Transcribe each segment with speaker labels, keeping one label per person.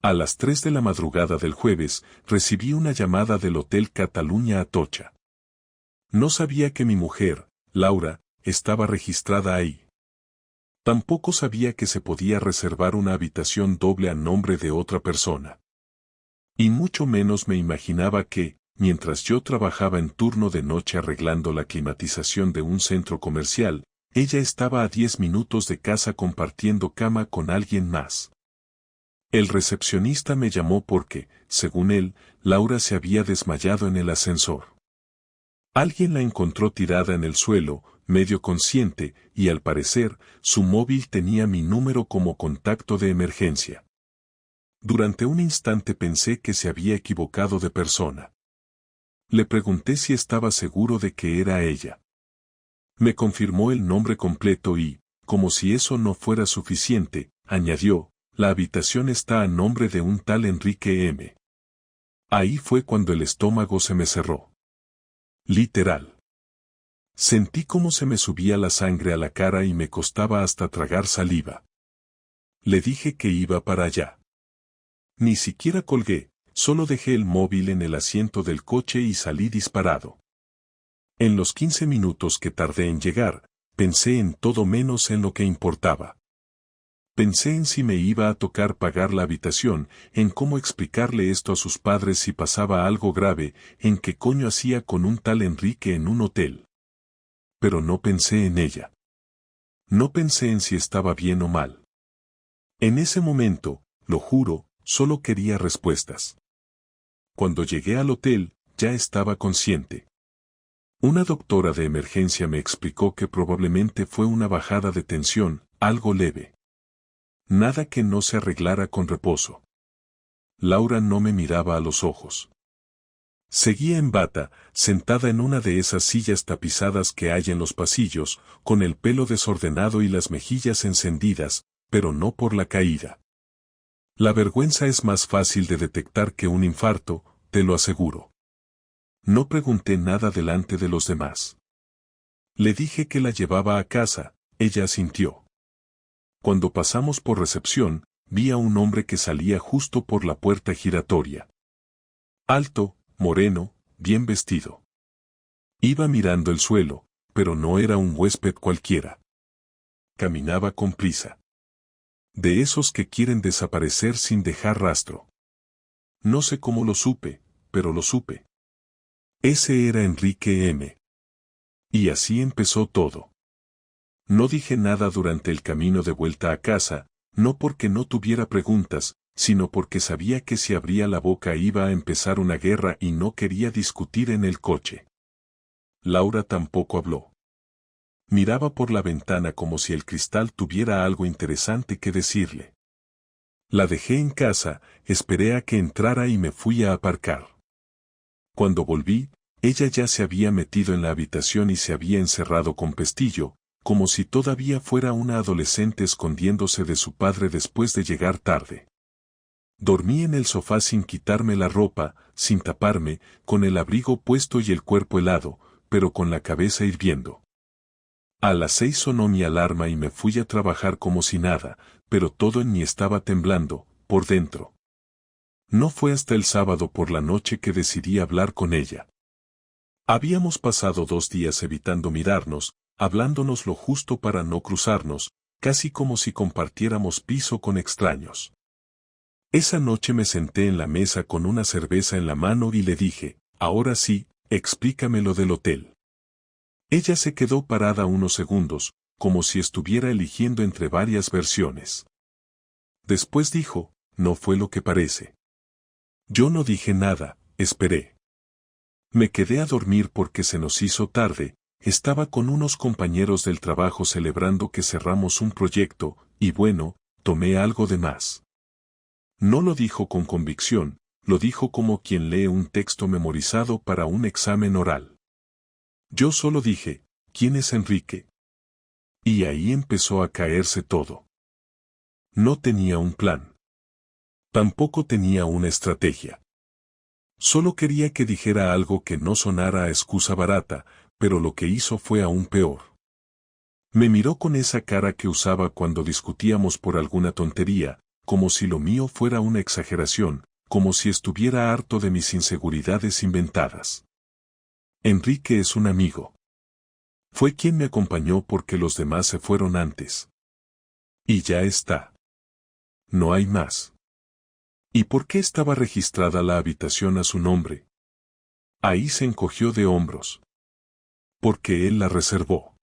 Speaker 1: A las 3 de la madrugada del jueves, recibí una llamada del Hotel Cataluña Atocha. No sabía que mi mujer, Laura, estaba registrada ahí. Tampoco sabía que se podía reservar una habitación doble a nombre de otra persona. Y mucho menos me imaginaba que, mientras yo trabajaba en turno de noche arreglando la climatización de un centro comercial, ella estaba a 10 minutos de casa compartiendo cama con alguien más. El recepcionista me llamó porque, según él, Laura se había desmayado en el ascensor. Alguien la encontró tirada en el suelo, medio consciente, y al parecer, su móvil tenía mi número como contacto de emergencia. Durante un instante pensé que se había equivocado de persona. Le pregunté si estaba seguro de que era ella. Me confirmó el nombre completo y, como si eso no fuera suficiente, añadió, la habitación está a nombre de un tal Enrique M. Ahí fue cuando el estómago se me cerró. Literal. Sentí cómo se me subía la sangre a la cara y me costaba hasta tragar saliva. Le dije que iba para allá. Ni siquiera colgué, solo dejé el móvil en el asiento del coche y salí disparado. En los 15 minutos que tardé en llegar, pensé en todo menos en lo que importaba. Pensé en si me iba a tocar pagar la habitación, en cómo explicarle esto a sus padres si pasaba algo grave, en qué coño hacía con un tal Enrique en un hotel. Pero no pensé en ella. No pensé en si estaba bien o mal. En ese momento, lo juro, solo quería respuestas. Cuando llegué al hotel, ya estaba consciente. Una doctora de emergencia me explicó que probablemente fue una bajada de tensión, algo leve. Nada que no se arreglara con reposo. Laura no me miraba a los ojos. Seguía en bata, sentada en una de esas sillas tapizadas que hay en los pasillos, con el pelo desordenado y las mejillas encendidas, pero no por la caída. La vergüenza es más fácil de detectar que un infarto, te lo aseguro. No pregunté nada delante de los demás. Le dije que la llevaba a casa, ella asintió. Cuando pasamos por recepción, vi a un hombre que salía justo por la puerta giratoria. Alto, moreno, bien vestido. Iba mirando el suelo, pero no era un huésped cualquiera. Caminaba con prisa. De esos que quieren desaparecer sin dejar rastro. No sé cómo lo supe, pero lo supe. Ese era Enrique M. Y así empezó todo. No dije nada durante el camino de vuelta a casa, no porque no tuviera preguntas, sino porque sabía que si abría la boca iba a empezar una guerra y no quería discutir en el coche. Laura tampoco habló. Miraba por la ventana como si el cristal tuviera algo interesante que decirle. La dejé en casa, esperé a que entrara y me fui a aparcar. Cuando volví, ella ya se había metido en la habitación y se había encerrado con pestillo, como si todavía fuera una adolescente escondiéndose de su padre después de llegar tarde. Dormí en el sofá sin quitarme la ropa, sin taparme, con el abrigo puesto y el cuerpo helado, pero con la cabeza hirviendo. A las 6 sonó mi alarma y me fui a trabajar como si nada, pero todo en mí estaba temblando, por dentro. No fue hasta el sábado por la noche que decidí hablar con ella. Habíamos pasado 2 días evitando mirarnos, hablándonos lo justo para no cruzarnos, casi como si compartiéramos piso con extraños. Esa noche me senté en la mesa con una cerveza en la mano y le dije, ahora sí, explícame lo del hotel. Ella se quedó parada unos segundos, como si estuviera eligiendo entre varias versiones. Después dijo, no fue lo que parece. Yo no dije nada, esperé. Me quedé a dormir porque se nos hizo tarde. Estaba con unos compañeros del trabajo celebrando que cerramos un proyecto, y bueno, tomé algo de más. No lo dijo con convicción, lo dijo como quien lee un texto memorizado para un examen oral. Yo solo dije, ¿quién es Enrique? Y ahí empezó a caerse todo. No tenía un plan. Tampoco tenía una estrategia. Solo quería que dijera algo que no sonara a excusa barata, pero lo que hizo fue aún peor. Me miró con esa cara que usaba cuando discutíamos por alguna tontería, como si lo mío fuera una exageración, como si estuviera harto de mis inseguridades inventadas. Enrique es un amigo. Fue quien me acompañó porque los demás se fueron antes. Y ya está. No hay más. ¿Y por qué estaba registrada la habitación a su nombre? Ahí se encogió de hombros. Porque él la reservó.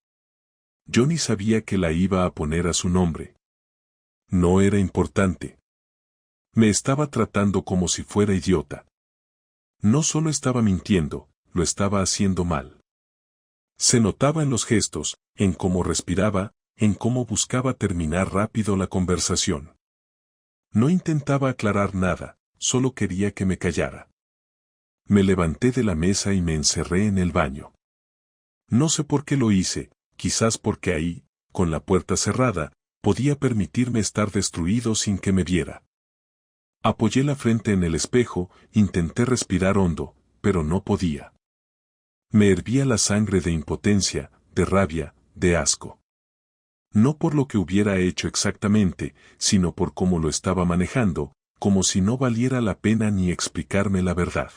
Speaker 1: Yo ni sabía que la iba a poner a su nombre. No era importante. Me estaba tratando como si fuera idiota. No solo estaba mintiendo, lo estaba haciendo mal. Se notaba en los gestos, en cómo respiraba, en cómo buscaba terminar rápido la conversación. No intentaba aclarar nada, solo quería que me callara. Me levanté de la mesa y me encerré en el baño. No sé por qué lo hice, quizás porque ahí, con la puerta cerrada, podía permitirme estar destruido sin que me viera. Apoyé la frente en el espejo, intenté respirar hondo, pero no podía. Me hervía la sangre de impotencia, de rabia, de asco. No por lo que hubiera hecho exactamente, sino por cómo lo estaba manejando, como si no valiera la pena ni explicarme la verdad.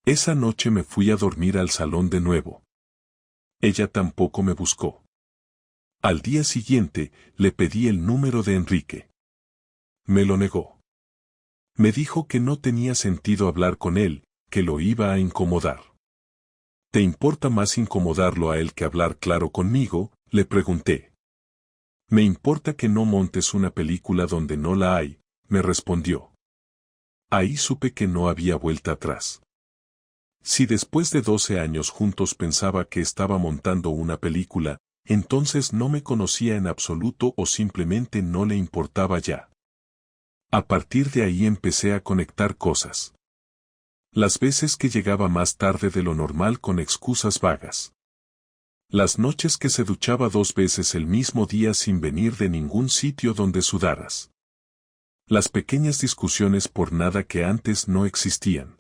Speaker 1: Esa noche me fui a dormir al salón de nuevo. Ella tampoco me buscó. Al día siguiente, le pedí el número de Enrique. Me lo negó. Me dijo que no tenía sentido hablar con él, que lo iba a incomodar. ¿Te importa más incomodarlo a él que hablar claro conmigo?, le pregunté. Me importa que no montes una película donde no la hay, me respondió. Ahí supe que no había vuelta atrás. Si después de 12 años juntos pensaba que estaba montando una película, entonces no me conocía en absoluto o simplemente no le importaba ya. A partir de ahí empecé a conectar cosas. Las veces que llegaba más tarde de lo normal con excusas vagas. Las noches que se duchaba 2 veces el mismo día sin venir de ningún sitio donde sudaras. Las pequeñas discusiones por nada que antes no existían.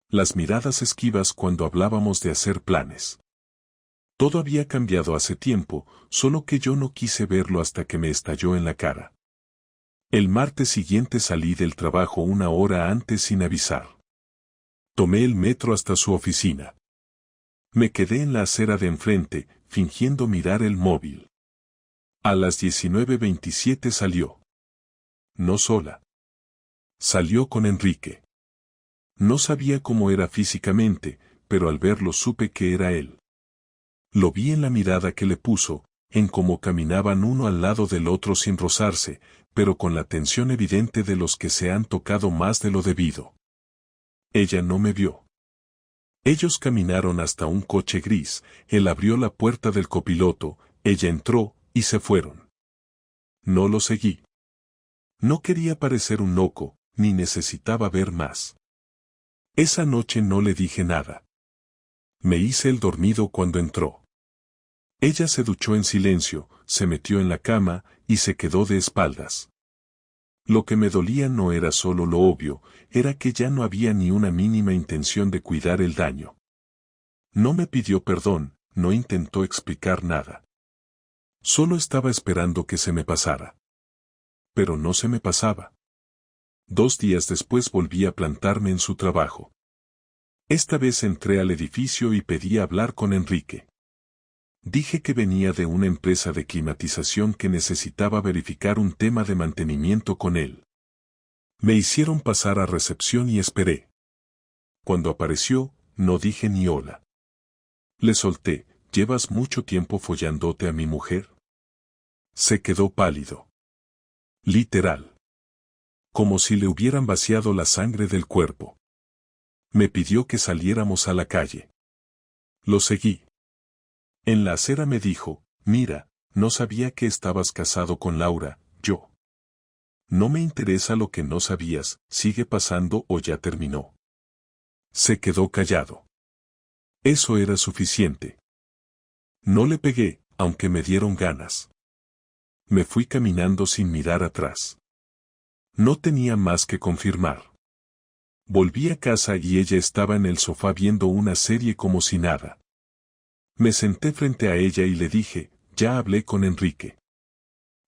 Speaker 1: Las miradas esquivas cuando hablábamos de hacer planes. Todo había cambiado hace tiempo, solo que yo no quise verlo hasta que me estalló en la cara. El martes siguiente salí del trabajo 1 hora antes sin avisar. Tomé el metro hasta su oficina. Me quedé en la acera de enfrente, fingiendo mirar el móvil. A las 19:27 salió. No sola. Salió con Enrique. No sabía cómo era físicamente, pero al verlo supe que era él. Lo vi en la mirada que le puso, en cómo caminaban uno al lado del otro sin rozarse, pero con la tensión evidente de los que se han tocado más de lo debido. Ella no me vio. Ellos caminaron hasta un coche gris, él abrió la puerta del copiloto, ella entró, y se fueron. No lo seguí. No quería parecer un loco, ni necesitaba ver más. Esa noche no le dije nada. Me hice el dormido cuando entró. Ella se duchó en silencio, se metió en la cama, y se quedó de espaldas. Lo que me dolía no era solo lo obvio, era que ya no había ni una mínima intención de cuidar el daño. No me pidió perdón, no intentó explicar nada. Solo estaba esperando que se me pasara. Pero no se me pasaba. 2 días después volví a plantarme en su trabajo. Esta vez entré al edificio y pedí hablar con Enrique. Dije que venía de una empresa de climatización que necesitaba verificar un tema de mantenimiento con él. Me hicieron pasar a recepción y esperé. Cuando apareció, no dije ni hola. Le solté, ¿llevas mucho tiempo follándote a mi mujer? Se quedó pálido. Literal. Como si le hubieran vaciado la sangre del cuerpo. Me pidió que saliéramos a la calle. Lo seguí. En la acera me dijo, mira, no sabía que estabas casado con Laura, yo. No me interesa lo que no sabías, sigue pasando o ya terminó. Se quedó callado. Eso era suficiente. No le pegué, aunque me dieron ganas. Me fui caminando sin mirar atrás. No tenía más que confirmar. Volví a casa y ella estaba en el sofá viendo una serie como si nada. Me senté frente a ella y le dije, ya hablé con Enrique.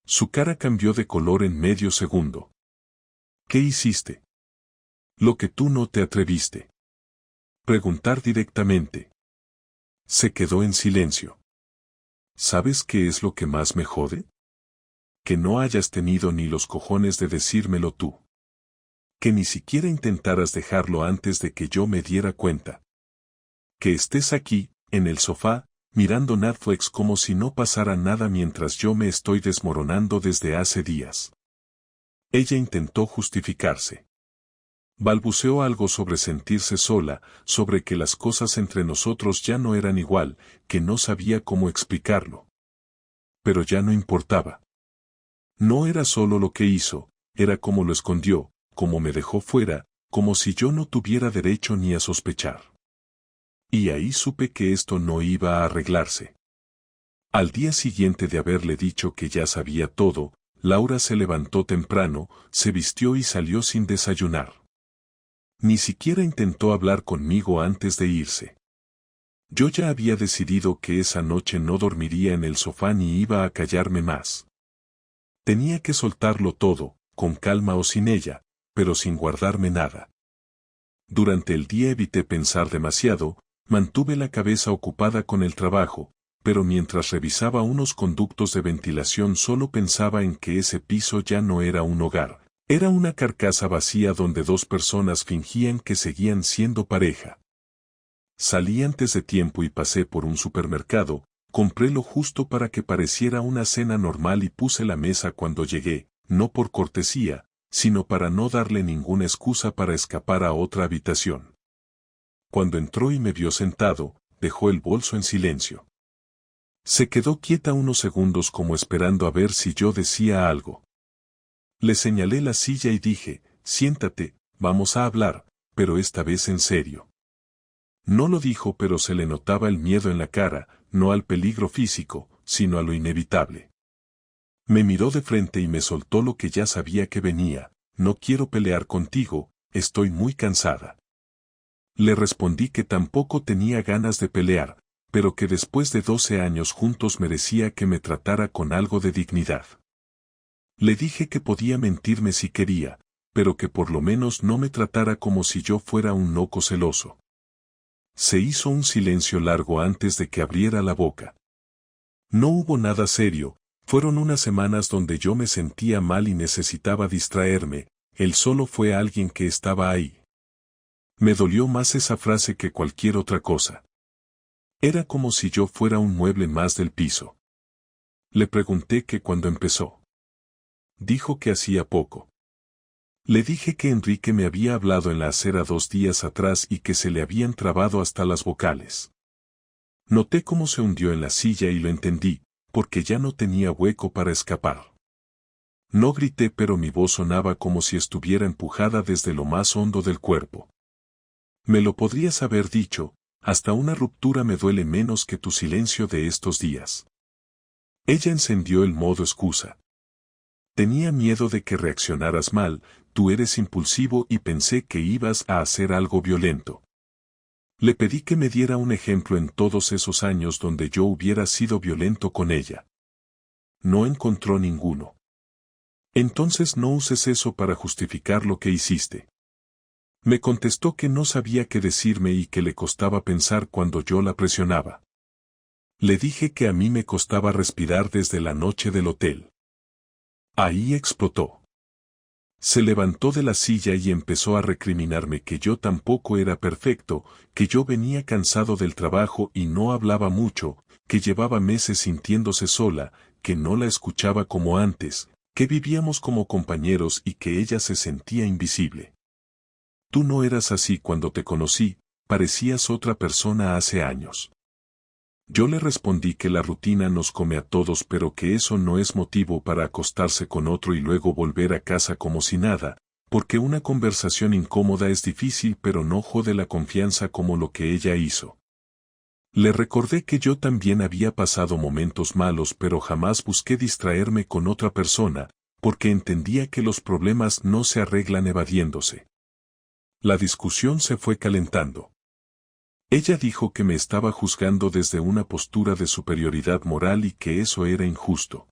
Speaker 1: Su cara cambió de color en medio segundo. ¿Qué hiciste? Lo que tú no te atreviste. Preguntar directamente. Se quedó en silencio. ¿Sabes qué es lo que más me jode? Que no hayas tenido ni los cojones de decírmelo tú. Que ni siquiera intentaras dejarlo antes de que yo me diera cuenta. Que estés aquí, en el sofá, mirando Netflix como si no pasara nada mientras yo me estoy desmoronando desde hace días. Ella intentó justificarse. Balbuceó algo sobre sentirse sola, sobre que las cosas entre nosotros ya no eran igual, que no sabía cómo explicarlo. Pero ya no importaba. No era solo lo que hizo, era cómo lo escondió, cómo me dejó fuera, como si yo no tuviera derecho ni a sospechar. Y ahí supe que esto no iba a arreglarse. Al día siguiente de haberle dicho que ya sabía todo, Laura se levantó temprano, se vistió y salió sin desayunar. Ni siquiera intentó hablar conmigo antes de irse. Yo ya había decidido que esa noche no dormiría en el sofá ni iba a callarme más. Tenía que soltarlo todo, con calma o sin ella, pero sin guardarme nada. Durante el día evité pensar demasiado, mantuve la cabeza ocupada con el trabajo, pero mientras revisaba unos conductos de ventilación solo pensaba en que ese piso ya no era un hogar, era una carcasa vacía donde dos personas fingían que seguían siendo pareja. Salí antes de tiempo y pasé por un supermercado, compré lo justo para que pareciera una cena normal y puse la mesa cuando llegué, no por cortesía, sino para no darle ninguna excusa para escapar a otra habitación. Cuando entró y me vio sentado, dejó el bolso en silencio. Se quedó quieta unos segundos como esperando a ver si yo decía algo. Le señalé la silla y dije, siéntate, vamos a hablar, pero esta vez en serio. No lo dijo, pero se le notaba el miedo en la cara, no al peligro físico, sino a lo inevitable. Me miró de frente y me soltó lo que ya sabía que venía, no quiero pelear contigo, estoy muy cansada. Le respondí que tampoco tenía ganas de pelear, pero que después de 12 años juntos merecía que me tratara con algo de dignidad. Le dije que podía mentirme si quería, pero que por lo menos no me tratara como si yo fuera un loco celoso. Se hizo un silencio largo antes de que abriera la boca. No hubo nada serio, fueron unas semanas donde yo me sentía mal y necesitaba distraerme, él solo fue alguien que estaba ahí. Me dolió más esa frase que cualquier otra cosa. Era como si yo fuera un mueble más del piso. Le pregunté que cuándo empezó. Dijo que hacía poco. Le dije que Enrique me había hablado en la acera 2 días atrás y que se le habían trabado hasta las vocales. Noté cómo se hundió en la silla y lo entendí, porque ya no tenía hueco para escapar. No grité, pero mi voz sonaba como si estuviera empujada desde lo más hondo del cuerpo. Me lo podrías haber dicho, hasta una ruptura me duele menos que tu silencio de estos días. Ella encendió el modo excusa. Tenía miedo de que reaccionaras mal, tú eres impulsivo y pensé que ibas a hacer algo violento. Le pedí que me diera un ejemplo en todos esos años donde yo hubiera sido violento con ella. No encontró ninguno. Entonces no uses eso para justificar lo que hiciste. Me contestó que no sabía qué decirme y que le costaba pensar cuando yo la presionaba. Le dije que a mí me costaba respirar desde la noche del hotel. Ahí explotó. Se levantó de la silla y empezó a recriminarme que yo tampoco era perfecto, que yo venía cansado del trabajo y no hablaba mucho, que llevaba meses sintiéndose sola, que no la escuchaba como antes, que vivíamos como compañeros y que ella se sentía invisible. Tú no eras así cuando te conocí, parecías otra persona hace años. Yo le respondí que la rutina nos come a todos, pero que eso no es motivo para acostarse con otro y luego volver a casa como si nada, porque una conversación incómoda es difícil pero no jode la confianza como lo que ella hizo. Le recordé que yo también había pasado momentos malos pero jamás busqué distraerme con otra persona, porque entendía que los problemas no se arreglan evadiéndose. La discusión se fue calentando. Ella dijo que me estaba juzgando desde una postura de superioridad moral y que eso era injusto.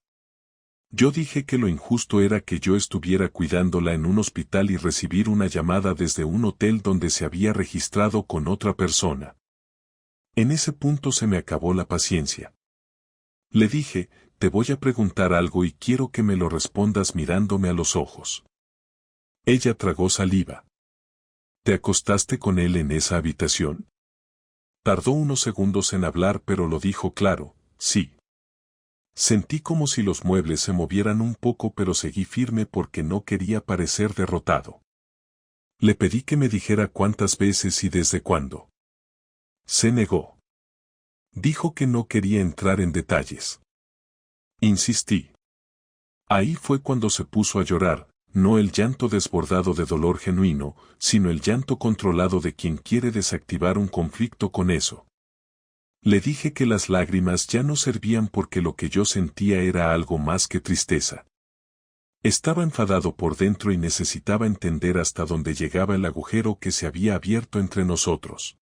Speaker 1: Yo dije que lo injusto era que yo estuviera cuidándola en un hospital y recibir una llamada desde un hotel donde se había registrado con otra persona. En ese punto se me acabó la paciencia. Le dije, te voy a preguntar algo y quiero que me lo respondas mirándome a los ojos. Ella tragó saliva. ¿Te acostaste con él en esa habitación? Tardó unos segundos en hablar, pero lo dijo claro, sí. Sentí como si los muebles se movieran un poco, pero seguí firme porque no quería parecer derrotado. Le pedí que me dijera cuántas veces y desde cuándo. Se negó. Dijo que no quería entrar en detalles. Insistí. Ahí fue cuando se puso a llorar, no el llanto desbordado de dolor genuino, sino el llanto controlado de quien quiere desactivar un conflicto con eso. Le dije que las lágrimas ya no servían porque lo que yo sentía era algo más que tristeza. Estaba enfadado por dentro y necesitaba entender hasta dónde llegaba el agujero que se había abierto entre nosotros.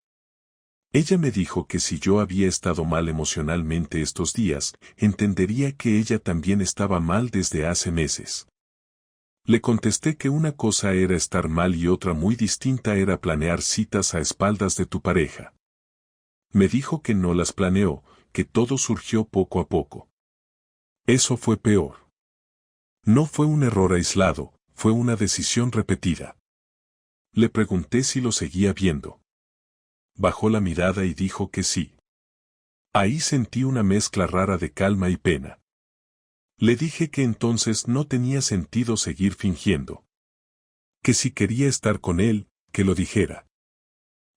Speaker 1: Ella me dijo que si yo había estado mal emocionalmente estos días, entendería que ella también estaba mal desde hace meses. Le contesté que una cosa era estar mal y otra muy distinta era planear citas a espaldas de tu pareja. Me dijo que no las planeó, que todo surgió poco a poco. Eso fue peor. No fue un error aislado, fue una decisión repetida. Le pregunté si lo seguía viendo. Bajó la mirada y dijo que sí. Ahí sentí una mezcla rara de calma y pena. Le dije que entonces no tenía sentido seguir fingiendo. Que si quería estar con él, que lo dijera.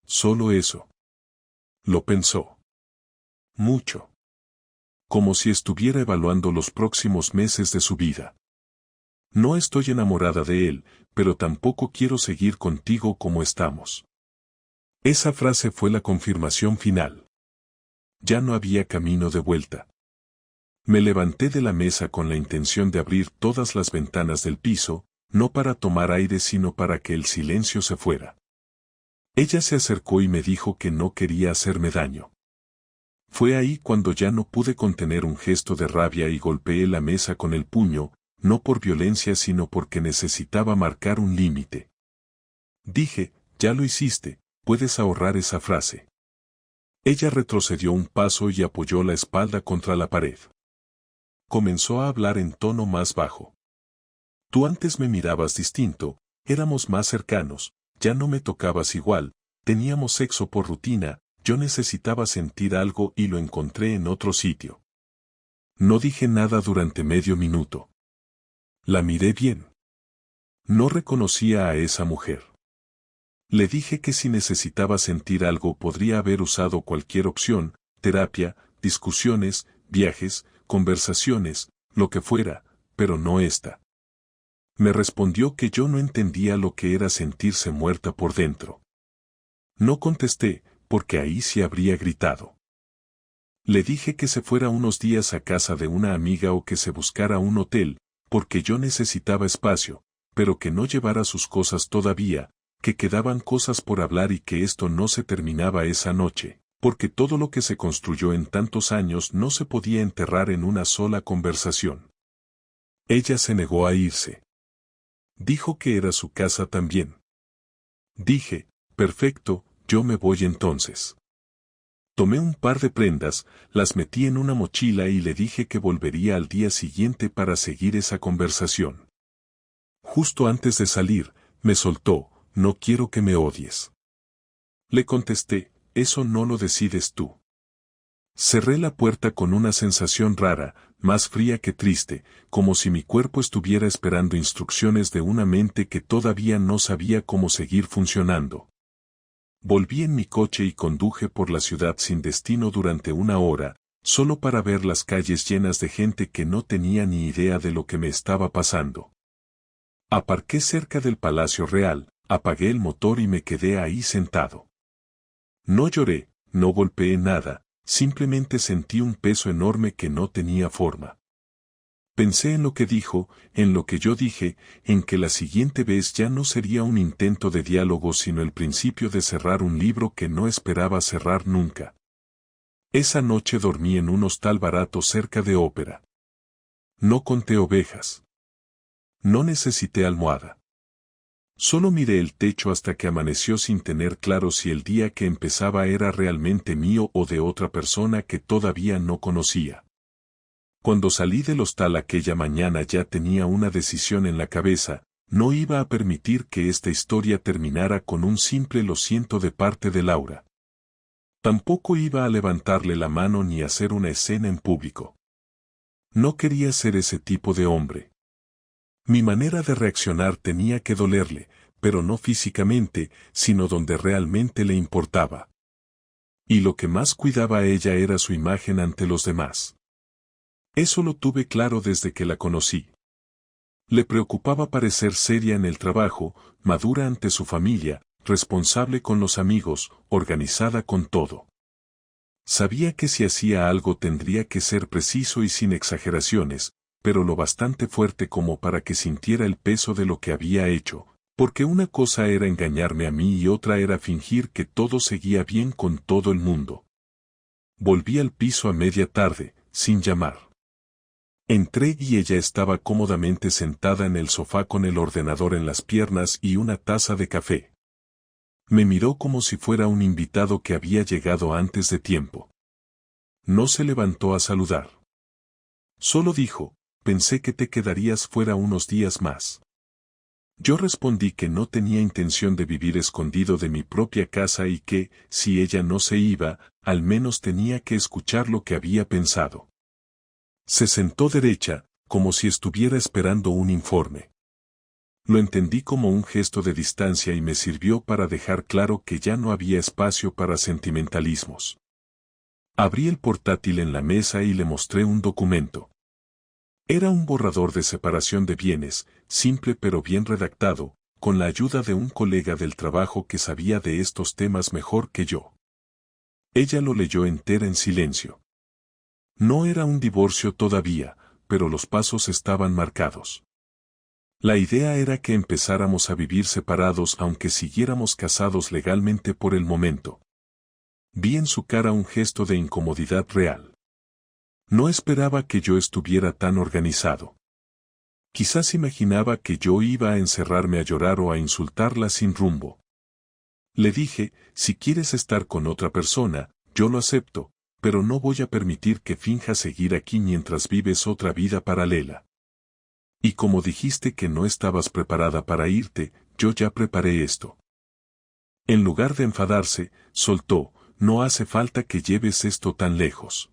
Speaker 1: Solo eso. Lo pensó. Mucho. Como si estuviera evaluando los próximos meses de su vida. No estoy enamorada de él, pero tampoco quiero seguir contigo como estamos. Esa frase fue la confirmación final. Ya no había camino de vuelta. Me levanté de la mesa con la intención de abrir todas las ventanas del piso, no para tomar aire sino para que el silencio se fuera. Ella se acercó y me dijo que no quería hacerme daño. Fue ahí cuando ya no pude contener un gesto de rabia y golpeé la mesa con el puño, no por violencia sino porque necesitaba marcar un límite. Dije, ya lo hiciste, puedes ahorrar esa frase. Ella retrocedió un paso y apoyó la espalda contra la pared. Comenzó a hablar en tono más bajo. Tú antes me mirabas distinto, éramos más cercanos, ya no me tocabas igual, teníamos sexo por rutina, yo necesitaba sentir algo y lo encontré en otro sitio. No dije nada durante medio minuto. La miré bien. No reconocía a esa mujer. Le dije que si necesitaba sentir algo podría haber usado cualquier opción, terapia, discusiones, viajes, conversaciones, lo que fuera, pero no esta. Me respondió que yo no entendía lo que era sentirse muerta por dentro. No contesté, porque ahí sí habría gritado. Le dije que se fuera unos días a casa de una amiga o que se buscara un hotel, porque yo necesitaba espacio, pero que no llevara sus cosas todavía, que quedaban cosas por hablar y que esto no se terminaba esa noche, porque todo lo que se construyó en tantos años no se podía enterrar en una sola conversación. Ella se negó a irse. Dijo que era su casa también. Dije, perfecto, yo me voy entonces. Tomé un par de prendas, las metí en una mochila y le dije que volvería al día siguiente para seguir esa conversación. Justo antes de salir, me soltó, no quiero que me odies. Le contesté, eso no lo decides tú. Cerré la puerta con una sensación rara, más fría que triste, como si mi cuerpo estuviera esperando instrucciones de una mente que todavía no sabía cómo seguir funcionando. Volví en mi coche y conduje por la ciudad sin destino durante una hora, solo para ver las calles llenas de gente que no tenía ni idea de lo que me estaba pasando. Aparqué cerca del Palacio Real, apagué el motor y me quedé ahí sentado. No lloré, no golpeé nada, simplemente sentí un peso enorme que no tenía forma. Pensé en lo que dijo, en lo que yo dije, en que la siguiente vez ya no sería un intento de diálogo sino el principio de cerrar un libro que no esperaba cerrar nunca. Esa noche dormí en un hostal barato cerca de Ópera. No conté ovejas. No necesité almohada. Solo miré el techo hasta que amaneció sin tener claro si el día que empezaba era realmente mío o de otra persona que todavía no conocía. Cuando salí del hostal aquella mañana ya tenía una decisión en la cabeza: no iba a permitir que esta historia terminara con un simple lo siento de parte de Laura. Tampoco iba a levantarle la mano ni hacer una escena en público. No quería ser ese tipo de hombre. Mi manera de reaccionar tenía que dolerle, pero no físicamente, sino donde realmente le importaba. Y lo que más cuidaba a ella era su imagen ante los demás. Eso lo tuve claro desde que la conocí. Le preocupaba parecer seria en el trabajo, madura ante su familia, responsable con los amigos, organizada con todo. Sabía que si hacía algo tendría que ser preciso y sin exageraciones, pero lo bastante fuerte como para que sintiera el peso de lo que había hecho, porque una cosa era engañarme a mí y otra era fingir que todo seguía bien con todo el mundo. Volví al piso a media tarde, sin llamar. Entré y ella estaba cómodamente sentada en el sofá con el ordenador en las piernas y una taza de café. Me miró como si fuera un invitado que había llegado antes de tiempo. No se levantó a saludar. Solo dijo: pensé que te quedarías fuera unos días más. Yo respondí que no tenía intención de vivir escondido de mi propia casa y que, si ella no se iba, al menos tenía que escuchar lo que había pensado. Se sentó derecha, como si estuviera esperando un informe. Lo entendí como un gesto de distancia y me sirvió para dejar claro que ya no había espacio para sentimentalismos. Abrí el portátil en la mesa y le mostré un documento. Era un borrador de separación de bienes, simple pero bien redactado, con la ayuda de un colega del trabajo que sabía de estos temas mejor que yo. Ella lo leyó entera en silencio. No era un divorcio todavía, pero los pasos estaban marcados. La idea era que empezáramos a vivir separados aunque siguiéramos casados legalmente por el momento. Vi en su cara un gesto de incomodidad real. No esperaba que yo estuviera tan organizado. Quizás imaginaba que yo iba a encerrarme a llorar o a insultarla sin rumbo. Le dije: si quieres estar con otra persona, yo lo acepto, pero no voy a permitir que finjas seguir aquí mientras vives otra vida paralela. Y como dijiste que no estabas preparada para irte, yo ya preparé esto. En lugar de enfadarse, soltó: no hace falta que lleves esto tan lejos.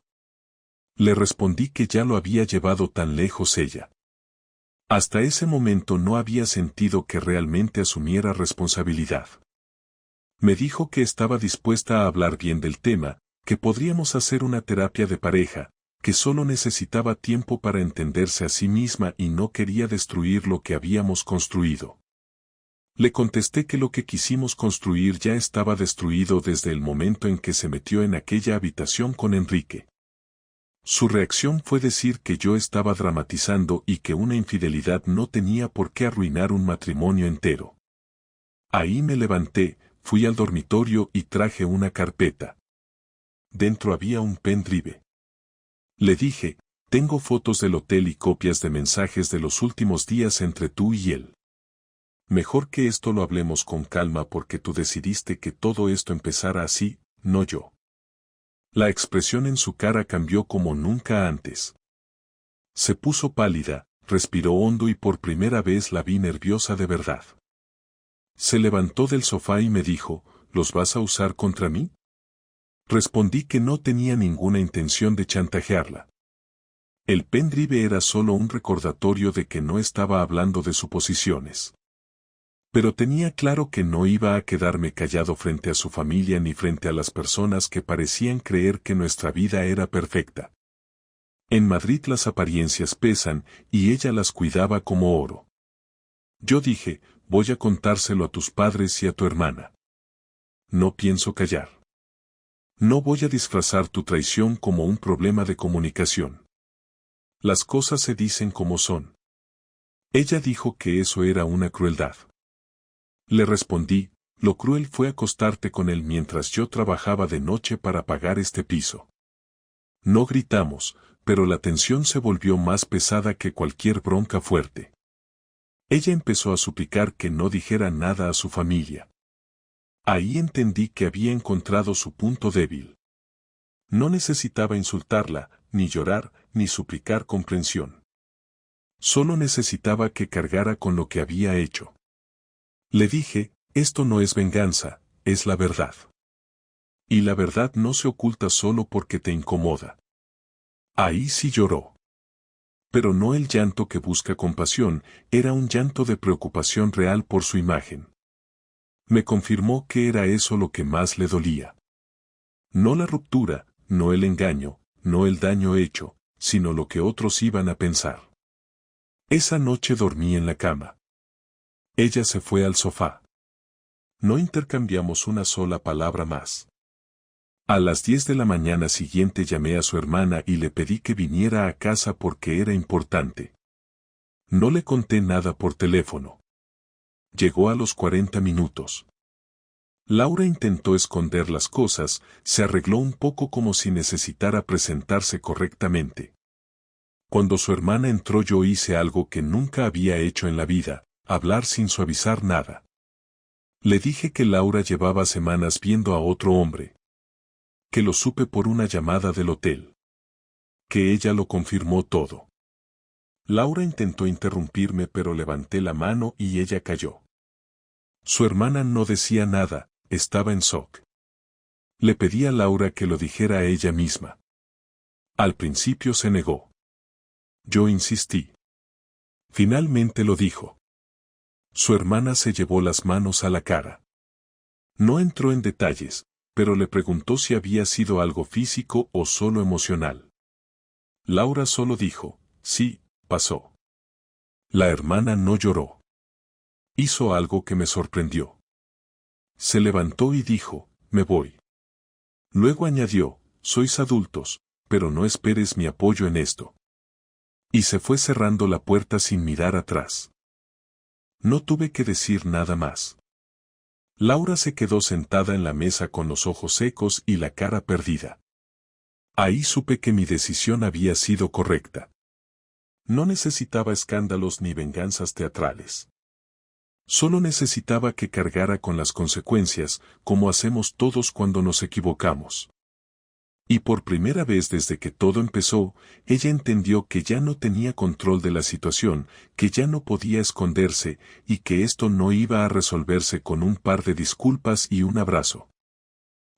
Speaker 1: Le respondí que ya lo había llevado tan lejos ella. Hasta ese momento no había sentido que realmente asumiera responsabilidad. Me dijo que estaba dispuesta a hablar bien del tema, que podríamos hacer una terapia de pareja, que solo necesitaba tiempo para entenderse a sí misma y no quería destruir lo que habíamos construido. Le contesté que lo que quisimos construir ya estaba destruido desde el momento en que se metió en aquella habitación con Enrique. Su reacción fue decir que yo estaba dramatizando y que una infidelidad no tenía por qué arruinar un matrimonio entero. Ahí me levanté, fui al dormitorio y traje una carpeta. Dentro había un pendrive. Le dije: tengo fotos del hotel y copias de mensajes de los últimos días entre tú y él. Mejor que esto lo hablemos con calma porque tú decidiste que todo esto empezara así, no yo. La expresión en su cara cambió como nunca antes. Se puso pálida, respiró hondo y por primera vez la vi nerviosa de verdad. Se levantó del sofá y me dijo: ¿los vas a usar contra mí? Respondí que no tenía ninguna intención de chantajearla. El pendrive era solo un recordatorio de que no estaba hablando de suposiciones. Pero tenía claro que no iba a quedarme callado frente a su familia ni frente a las personas que parecían creer que nuestra vida era perfecta. En Madrid las apariencias pesan, y ella las cuidaba como oro. Yo dije: voy a contárselo a tus padres y a tu hermana. No pienso callar. No voy a disfrazar tu traición como un problema de comunicación. Las cosas se dicen como son. Ella dijo que eso era una crueldad. Le respondí: lo cruel fue acostarte con él mientras yo trabajaba de noche para pagar este piso. No gritamos, pero la tensión se volvió más pesada que cualquier bronca fuerte. Ella empezó a suplicar que no dijera nada a su familia. Ahí entendí que había encontrado su punto débil. No necesitaba insultarla, ni llorar, ni suplicar comprensión. Solo necesitaba que cargara con lo que había hecho. Le dije, esto no es venganza, es la verdad. Y la verdad no se oculta solo porque te incomoda. Ahí sí lloró. Pero no el llanto que busca compasión, era un llanto de preocupación real por su imagen. Me confirmó que era eso lo que más le dolía. No la ruptura, no el engaño, no el daño hecho, sino lo que otros iban a pensar. Esa noche dormí en la cama. Ella se fue al sofá. No intercambiamos una sola palabra más. A las 10 de la mañana siguiente llamé a su hermana y le pedí que viniera a casa porque era importante. No le conté nada por teléfono. Llegó a los 40 minutos. Laura intentó esconder las cosas, se arregló un poco como si necesitara presentarse correctamente. Cuando su hermana entró yo hice algo que nunca había hecho en la vida, hablar sin suavizar nada. Le dije que Laura llevaba semanas viendo a otro hombre. Que lo supe por una llamada del hotel. Que ella lo confirmó todo. Laura intentó interrumpirme pero levanté la mano y ella cayó. Su hermana no decía nada, estaba en shock. Le pedí a Laura que lo dijera a ella misma. Al principio se negó. Yo insistí. Finalmente lo dijo. Su hermana se llevó las manos a la cara. No entró en detalles, pero le preguntó si había sido algo físico o solo emocional. Laura solo dijo, sí, pasó. La hermana no lloró. Hizo algo que me sorprendió. Se levantó y dijo, me voy. Luego añadió, sois adultos, pero no esperes mi apoyo en esto. Y se fue cerrando la puerta sin mirar atrás. No tuve que decir nada más. Laura se quedó sentada en la mesa con los ojos secos y la cara perdida. Ahí supe que mi decisión había sido correcta. No necesitaba escándalos ni venganzas teatrales. Solo necesitaba que cargara con las consecuencias, como hacemos todos cuando nos equivocamos. Y por primera vez desde que todo empezó, ella entendió que ya no tenía control de la situación, que ya no podía esconderse, y que esto no iba a resolverse con un par de disculpas y un abrazo.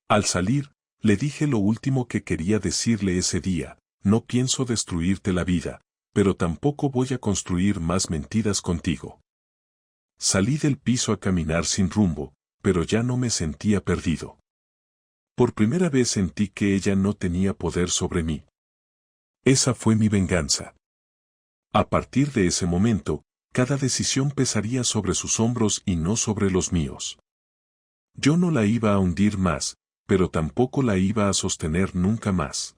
Speaker 1: Al salir, le dije lo último que quería decirle ese día, no pienso destruirte la vida, pero tampoco voy a construir más mentiras contigo. Salí del piso a caminar sin rumbo, pero ya no me sentía perdido. Por primera vez sentí que ella no tenía poder sobre mí. Esa fue mi venganza. A partir de ese momento, cada decisión pesaría sobre sus hombros y no sobre los míos. Yo no la iba a hundir más, pero tampoco la iba a sostener nunca más.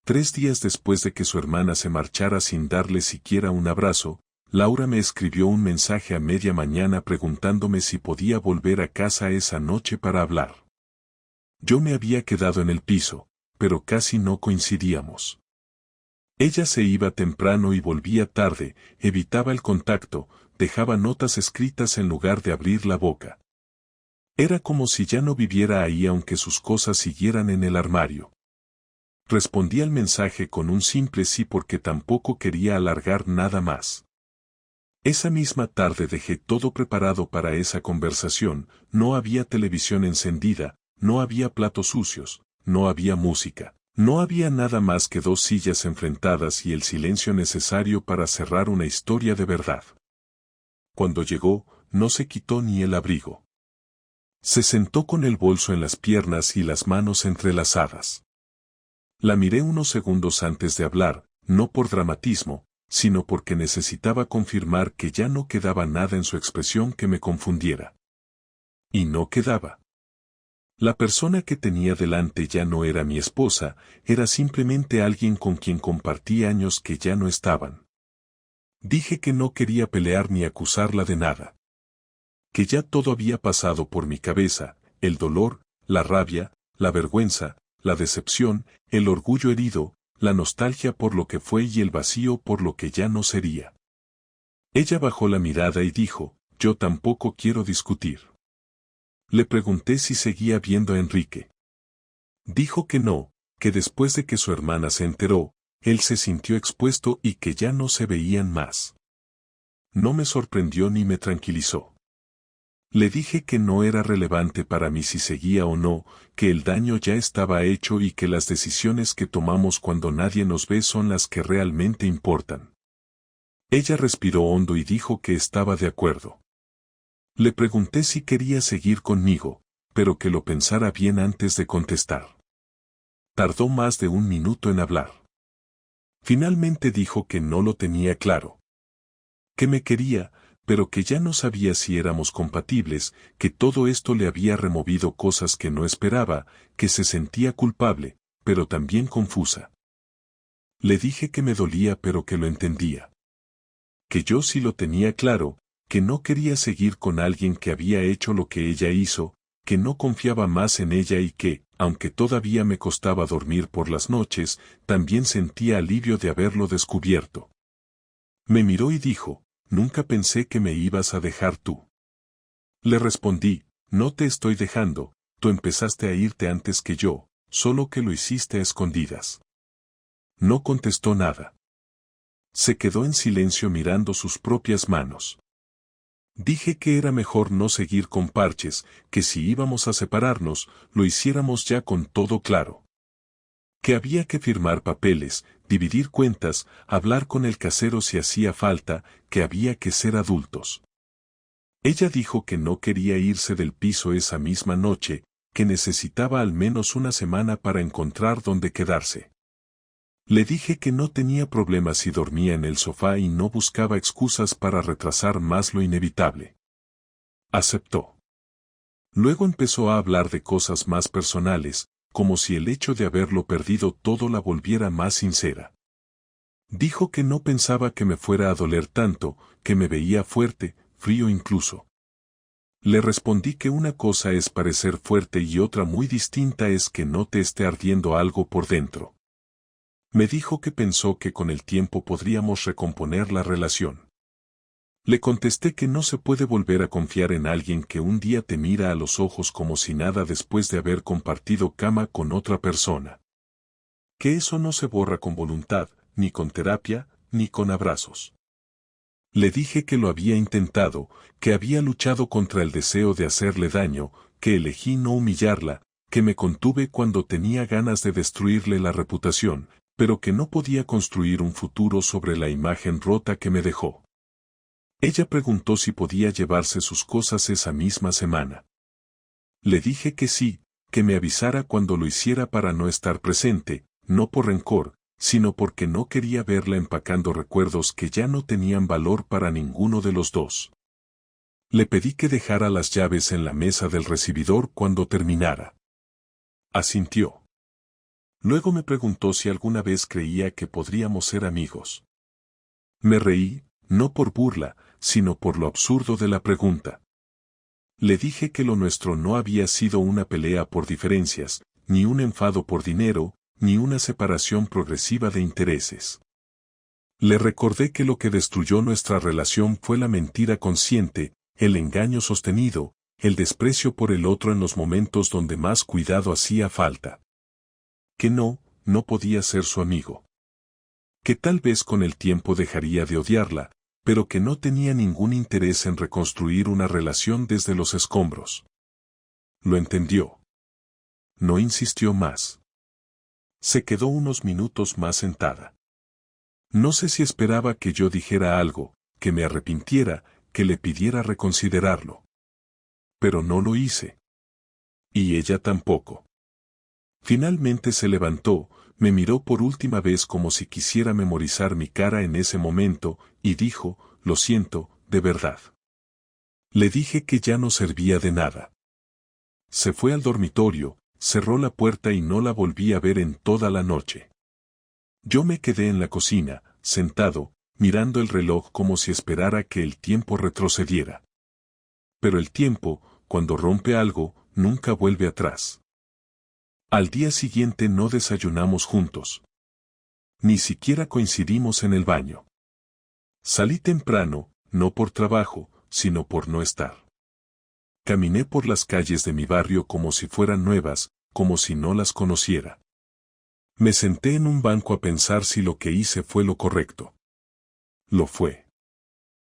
Speaker 1: 3 días después de que su hermana se marchara sin darle siquiera un abrazo, Laura me escribió un mensaje a media mañana preguntándome si podía volver a casa esa noche para hablar. Yo me había quedado en el piso, pero casi no coincidíamos. Ella se iba temprano y volvía tarde, evitaba el contacto, dejaba notas escritas en lugar de abrir la boca. Era como si ya no viviera ahí aunque sus cosas siguieran en el armario. Respondí al mensaje con un simple sí porque tampoco quería alargar nada más. Esa misma tarde dejé todo preparado para esa conversación, no había televisión encendida, no había platos sucios, no había música, no había nada más que 2 sillas enfrentadas y el silencio necesario para cerrar una historia de verdad. Cuando llegó, no se quitó ni el abrigo. Se sentó con el bolso en las piernas y las manos entrelazadas. La miré unos segundos antes de hablar, no por dramatismo, sino porque necesitaba confirmar que ya no quedaba nada en su expresión que me confundiera. Y no quedaba. La persona que tenía delante ya no era mi esposa, era simplemente alguien con quien compartí años que ya no estaban. Dije que no quería pelear ni acusarla de nada. Que ya todo había pasado por mi cabeza, el dolor, la rabia, la vergüenza, la decepción, el orgullo herido, la nostalgia por lo que fue y el vacío por lo que ya no sería. Ella bajó la mirada y dijo, yo tampoco quiero discutir. Le pregunté si seguía viendo a Enrique. Dijo que no, que después de que su hermana se enteró, él se sintió expuesto y que ya no se veían más. No me sorprendió ni me tranquilizó. Le dije que no era relevante para mí si seguía o no, que el daño ya estaba hecho y que las decisiones que tomamos cuando nadie nos ve son las que realmente importan. Ella respiró hondo y dijo que estaba de acuerdo. Le pregunté si quería seguir conmigo, pero que lo pensara bien antes de contestar. Tardó más de un minuto en hablar. Finalmente dijo que no lo tenía claro. Que me quería, pero que ya no sabía si éramos compatibles, que todo esto le había removido cosas que no esperaba, que se sentía culpable, pero también confusa. Le dije que me dolía pero que lo entendía. Que yo sí lo tenía claro, que no quería seguir con alguien que había hecho lo que ella hizo, que no confiaba más en ella y que, aunque todavía me costaba dormir por las noches, también sentía alivio de haberlo descubierto. Me miró y dijo, nunca pensé que me ibas a dejar tú. Le respondí, no te estoy dejando, tú empezaste a irte antes que yo, solo que lo hiciste a escondidas. No contestó nada. Se quedó en silencio mirando sus propias manos. Dije que era mejor no seguir con parches, que si íbamos a separarnos, lo hiciéramos ya con todo claro. Que había que firmar papeles, dividir cuentas, hablar con el casero si hacía falta, que había que ser adultos. Ella dijo que no quería irse del piso esa misma noche, que necesitaba al menos una semana para encontrar dónde quedarse. Le dije que no tenía problemas si dormía en el sofá y no buscaba excusas para retrasar más lo inevitable. Aceptó. Luego empezó a hablar de cosas más personales, como si el hecho de haberlo perdido todo la volviera más sincera. Dijo que no pensaba que me fuera a doler tanto, que me veía fuerte, frío incluso. Le respondí que una cosa es parecer fuerte y otra muy distinta es que no te esté ardiendo algo por dentro. Me dijo que pensó que con el tiempo podríamos recomponer la relación. Le contesté que no se puede volver a confiar en alguien que un día te mira a los ojos como si nada después de haber compartido cama con otra persona. Que eso no se borra con voluntad, ni con terapia, ni con abrazos. Le dije que lo había intentado, que había luchado contra el deseo de hacerle daño, que elegí no humillarla, que me contuve cuando tenía ganas de destruirle la reputación, pero que no podía construir un futuro sobre la imagen rota que me dejó. Ella preguntó si podía llevarse sus cosas esa misma semana. Le dije que sí, que me avisara cuando lo hiciera para no estar presente, no por rencor, sino porque no quería verla empacando recuerdos que ya no tenían valor para ninguno de los dos. Le pedí que dejara las llaves en la mesa del recibidor cuando terminara. Asintió. Luego me preguntó si alguna vez creía que podríamos ser amigos. Me reí, no por burla, sino por lo absurdo de la pregunta. Le dije que lo nuestro no había sido una pelea por diferencias, ni un enfado por dinero, ni una separación progresiva de intereses. Le recordé que lo que destruyó nuestra relación fue la mentira consciente, el engaño sostenido, el desprecio por el otro en los momentos donde más cuidado hacía falta. Que no podía ser su amigo. Que tal vez con el tiempo dejaría de odiarla, pero que no tenía ningún interés en reconstruir una relación desde los escombros. Lo entendió. No insistió más. Se quedó unos minutos más sentada. No sé si esperaba que yo dijera algo, que me arrepintiera, que le pidiera reconsiderarlo. Pero no lo hice. Y ella tampoco. Finalmente se levantó, me miró por última vez como si quisiera memorizar mi cara en ese momento, y dijo, lo siento, de verdad. Le dije que ya no servía de nada. Se fue al dormitorio, cerró la puerta y no la volví a ver en toda la noche. Yo me quedé en la cocina, sentado, mirando el reloj como si esperara que el tiempo retrocediera. Pero el tiempo, cuando rompe algo, nunca vuelve atrás. Al día siguiente no desayunamos juntos. Ni siquiera coincidimos en el baño. Salí temprano, no por trabajo, sino por no estar. Caminé por las calles de mi barrio como si fueran nuevas, como si no las conociera. Me senté en un banco a pensar si lo que hice fue lo correcto. Lo fue.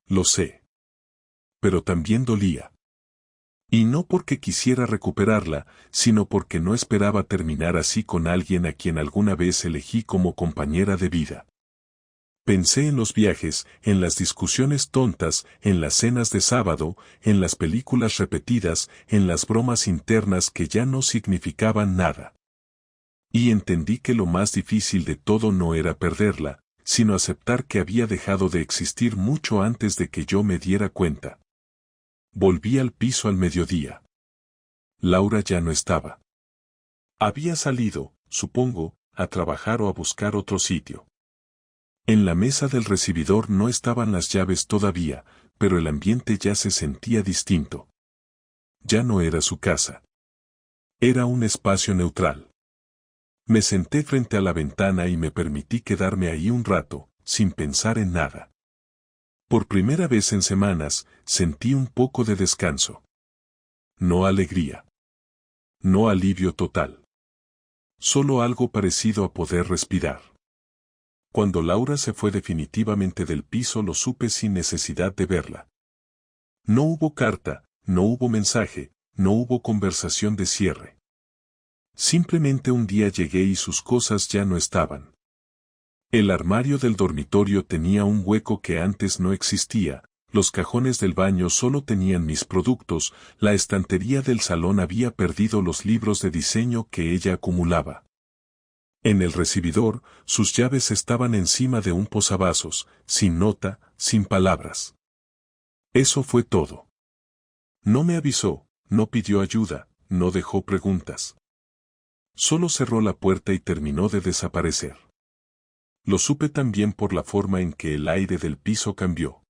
Speaker 1: Lo sé. Pero también dolía. Y no porque quisiera recuperarla, sino porque no esperaba terminar así con alguien a quien alguna vez elegí como compañera de vida. Pensé en los viajes, en las discusiones tontas, en las cenas de sábado, en las películas repetidas, en las bromas internas que ya no significaban nada. Y entendí que lo más difícil de todo no era perderla, sino aceptar que había dejado de existir mucho antes de que yo me diera cuenta. Volví al piso al mediodía. Laura ya no estaba. Había salido, supongo, a trabajar o a buscar otro sitio. En la mesa del recibidor no estaban las llaves todavía, pero el ambiente ya se sentía distinto. Ya no era su casa. Era un espacio neutral. Me senté frente a la ventana y me permití quedarme ahí un rato, sin pensar en nada. Por primera vez en semanas, sentí un poco de descanso. No alegría. No alivio total. Solo algo parecido a poder respirar. Cuando Laura se fue definitivamente del piso lo supe sin necesidad de verla. No hubo carta, no hubo mensaje, no hubo conversación de cierre. Simplemente un día llegué y sus cosas ya no estaban. El armario del dormitorio tenía un hueco que antes no existía, los cajones del baño solo tenían mis productos, la estantería del salón había perdido los libros de diseño que ella acumulaba. En el recibidor, sus llaves estaban encima de un posavasos, sin nota, sin palabras. Eso fue todo. No me avisó, no pidió ayuda, no dejó preguntas. Solo cerró la puerta y terminó de desaparecer. Lo supe también por la forma en que el aire del piso cambió.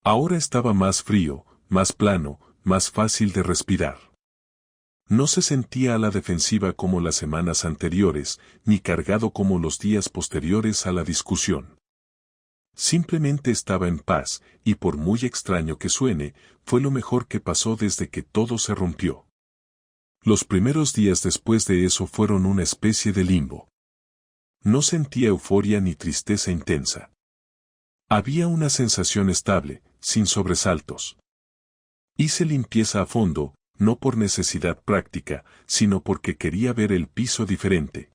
Speaker 1: Ahora estaba más frío, más plano, más fácil de respirar. No se sentía a la defensiva como las semanas anteriores, ni cargado como los días posteriores a la discusión. Simplemente estaba en paz, y por muy extraño que suene, fue lo mejor que pasó desde que todo se rompió. Los primeros días después de eso fueron una especie de limbo. No sentía euforia ni tristeza intensa. Había una sensación estable, sin sobresaltos. Hice limpieza a fondo, no por necesidad práctica, sino porque quería ver el piso diferente.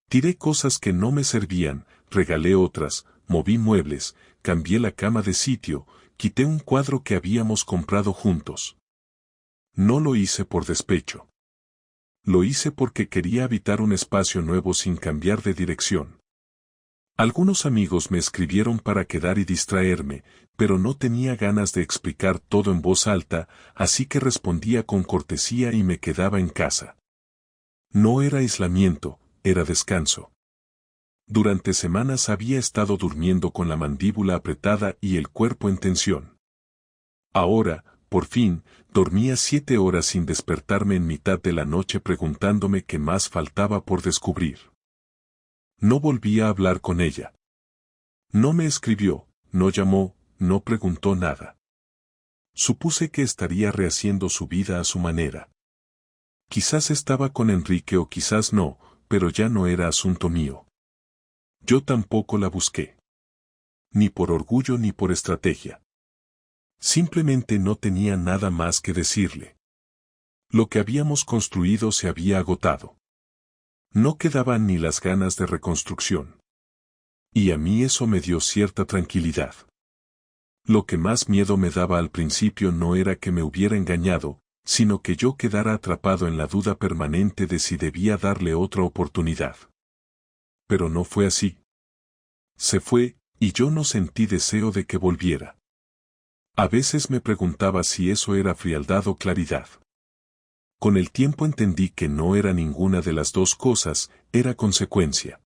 Speaker 1: Tiré cosas que no me servían, regalé otras, moví muebles, cambié la cama de sitio, quité un cuadro que habíamos comprado juntos. No lo hice por despecho. Lo hice porque quería habitar un espacio nuevo sin cambiar de dirección. Algunos amigos me escribieron para quedar y distraerme, pero no tenía ganas de explicar todo en voz alta, así que respondía con cortesía y me quedaba en casa. No era aislamiento, era descanso. Durante semanas había estado durmiendo con la mandíbula apretada y el cuerpo en tensión. Ahora, por fin, dormía 7 horas sin despertarme en mitad de la noche preguntándome qué más faltaba por descubrir. No volví a hablar con ella. No me escribió, no llamó, no preguntó nada. Supuse que estaría rehaciendo su vida a su manera. Quizás estaba con Enrique o quizás no, pero ya no era asunto mío. Yo tampoco la busqué. Ni por orgullo ni por estrategia. Simplemente no tenía nada más que decirle. Lo que habíamos construido se había agotado. No quedaban ni las ganas de reconstrucción. Y a mí eso me dio cierta tranquilidad. Lo que más miedo me daba al principio no era que me hubiera engañado, sino que yo quedara atrapado en la duda permanente de si debía darle otra oportunidad. Pero no fue así. Se fue, y yo no sentí deseo de que volviera. A veces me preguntaba si eso era frialdad o claridad. Con el tiempo entendí que no era ninguna de las dos cosas, era consecuencia.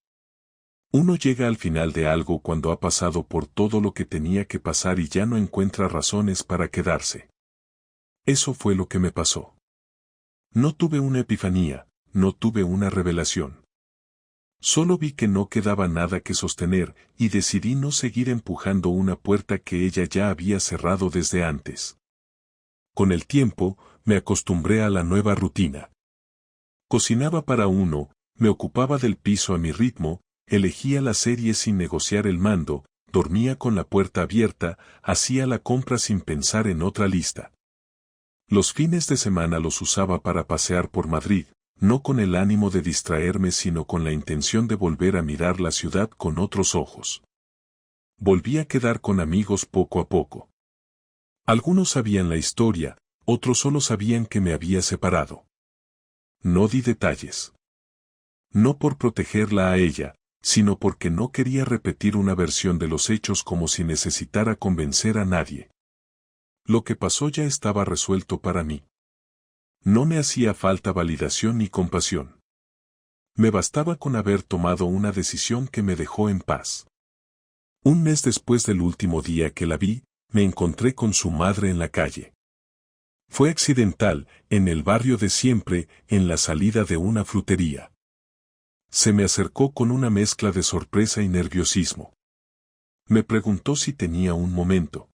Speaker 1: Uno llega al final de algo cuando ha pasado por todo lo que tenía que pasar y ya no encuentra razones para quedarse. Eso fue lo que me pasó. No tuve una epifanía, no tuve una revelación. Solo vi que no quedaba nada que sostener y decidí no seguir empujando una puerta que ella ya había cerrado desde antes. Con el tiempo, me acostumbré a la nueva rutina. Cocinaba para uno, me ocupaba del piso a mi ritmo, elegía la serie sin negociar el mando, dormía con la puerta abierta, hacía la compra sin pensar en otra lista. Los fines de semana los usaba para pasear por Madrid, no con el ánimo de distraerme sino con la intención de volver a mirar la ciudad con otros ojos. Volví a quedar con amigos poco a poco. Algunos sabían la historia, otros solo sabían que me había separado. No di detalles. No por protegerla a ella, sino porque no quería repetir una versión de los hechos como si necesitara convencer a nadie. Lo que pasó ya estaba resuelto para mí. No me hacía falta validación ni compasión. Me bastaba con haber tomado una decisión que me dejó en paz. Un mes después del último día que la vi, me encontré con su madre en la calle. Fue accidental, en el barrio de siempre, en la salida de una frutería. Se me acercó con una mezcla de sorpresa y nerviosismo. Me preguntó si tenía un momento.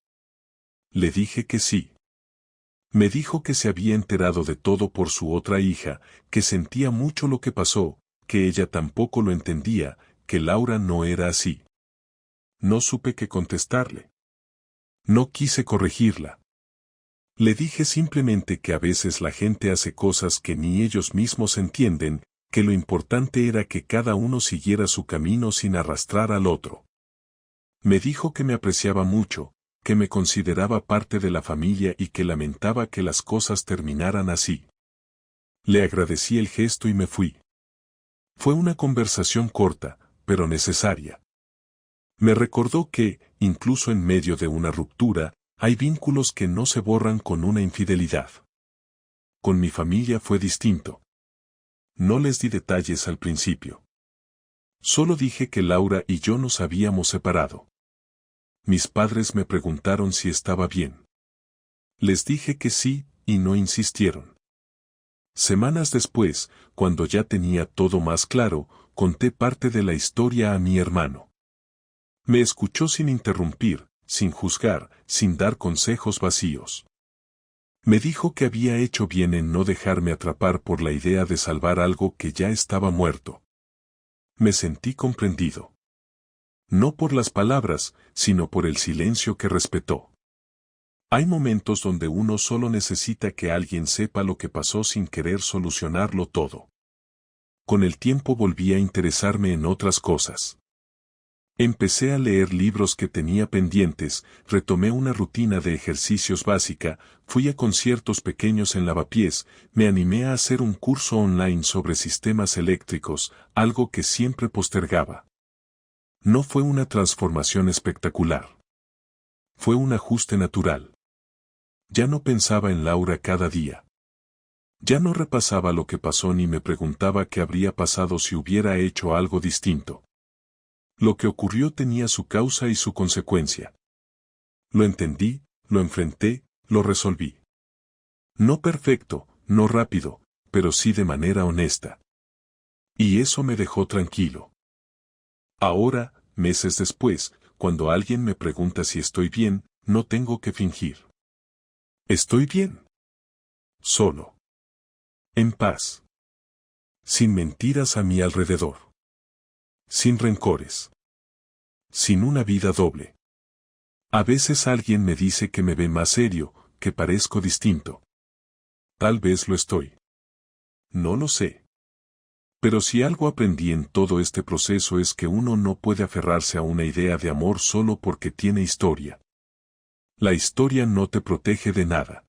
Speaker 1: Le dije que sí. Me dijo que se había enterado de todo por su otra hija, que sentía mucho lo que pasó, que ella tampoco lo entendía, que Laura no era así. No supe qué contestarle. No quise corregirla. Le dije simplemente que a veces la gente hace cosas que ni ellos mismos entienden, que lo importante era que cada uno siguiera su camino sin arrastrar al otro. Me dijo que me apreciaba mucho, que me consideraba parte de la familia y que lamentaba que las cosas terminaran así. Le agradecí el gesto y me fui. Fue una conversación corta, pero necesaria. Me recordó que, incluso en medio de una ruptura, hay vínculos que no se borran con una infidelidad. Con mi familia fue distinto. No les di detalles al principio. Solo dije que Laura y yo nos habíamos separado. Mis padres me preguntaron si estaba bien. Les dije que sí, y no insistieron. Semanas después, cuando ya tenía todo más claro, conté parte de la historia a mi hermano. Me escuchó sin interrumpir, sin juzgar, sin dar consejos vacíos. Me dijo que había hecho bien en no dejarme atrapar por la idea de salvar algo que ya estaba muerto. Me sentí comprendido. No por las palabras, sino por el silencio que respetó. Hay momentos donde uno solo necesita que alguien sepa lo que pasó sin querer solucionarlo todo. Con el tiempo volví a interesarme en otras cosas. Empecé a leer libros que tenía pendientes, retomé una rutina de ejercicios básica, fui a conciertos pequeños en Lavapiés, me animé a hacer un curso online sobre sistemas eléctricos, algo que siempre postergaba. No fue una transformación espectacular. Fue un ajuste natural. Ya no pensaba en Laura cada día. Ya no repasaba lo que pasó ni me preguntaba qué habría pasado si hubiera hecho algo distinto. Lo que ocurrió tenía su causa y su consecuencia. Lo entendí, lo enfrenté, lo resolví. No perfecto, no rápido, pero sí de manera honesta. Y eso me dejó tranquilo. Ahora, meses después, cuando alguien me pregunta si estoy bien, no tengo que fingir. Estoy bien. Solo. En paz. Sin mentiras a mi alrededor. Sin rencores. Sin una vida doble. A veces alguien me dice que me ve más serio, que parezco distinto. Tal vez lo estoy. No lo sé. Pero si algo aprendí en todo este proceso es que uno no puede aferrarse a una idea de amor solo porque tiene historia. La historia no te protege de nada.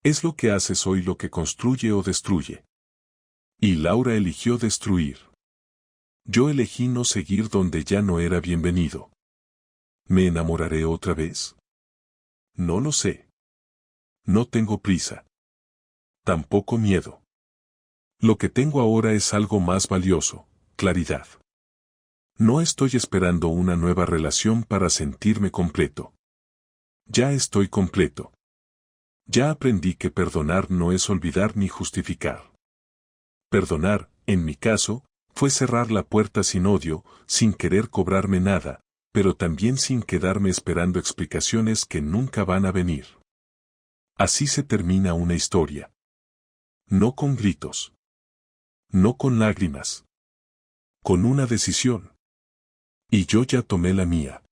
Speaker 1: Es lo que haces hoy lo que construye o destruye. Y Laura eligió destruir. Yo elegí no seguir donde ya no era bienvenido. ¿Me enamoraré otra vez? No lo sé. No tengo prisa. Tampoco miedo. Lo que tengo ahora es algo más valioso, claridad. No estoy esperando una nueva relación para sentirme completo. Ya estoy completo. Ya aprendí que perdonar no es olvidar ni justificar. Perdonar, en mi caso, Fue cerrar la puerta sin odio, sin querer cobrarme nada, pero también sin quedarme esperando explicaciones que nunca van a venir. Así se termina una historia. No con gritos. No con lágrimas. Con una decisión. Y yo ya tomé la mía.